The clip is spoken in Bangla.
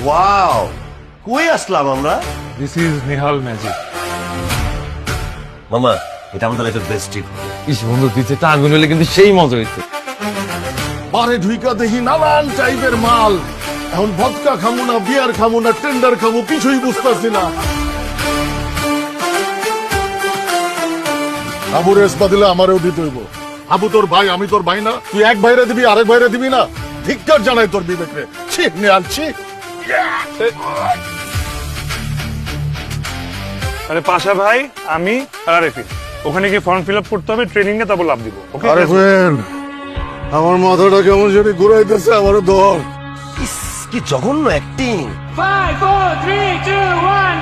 ওয়াও, কই আসলাম আমরা? This is Nihal magic. মামা, এটা আমাদের লাইফের বেস্ট ট্রিপ। ইস বন্ধু, দিতে টার্মিনাল হলে কিন্তু সেই মজা হইতো। বারে ঢুইকা দেখি নানান টাইপের মাল। এখন ভদকা খামু না, বিয়ার খামু না, টেন্ডার খামু, কিছুই বুঝতেছি না। আবু রেসপা দিলে আমারও দিতে হইব। আবু তোর ভাই, আমি তোর ভাই না? তুই এক ভাইরে দিবি, আরেক ভাইরে দিবি না? ধিক্কার জানাই তোর বিবেকরে। ছি নিয়াল, ছি। আরে পাশা ভাই, আমি আর আরেফিন ওখানে গিয়ে ফর্ম ফিল আপ করতে হবে, ট্রেনিং এ তারপর লাভ দিব। ওকে? আরে ফ্রেন্ড, আমার মাথাটা কেমন সেটি ঘুরাইতেছে, আমারও ধর। ইস, কি জঘন্য অ্যাক্টিং। 5, 4, 3, 2, 1,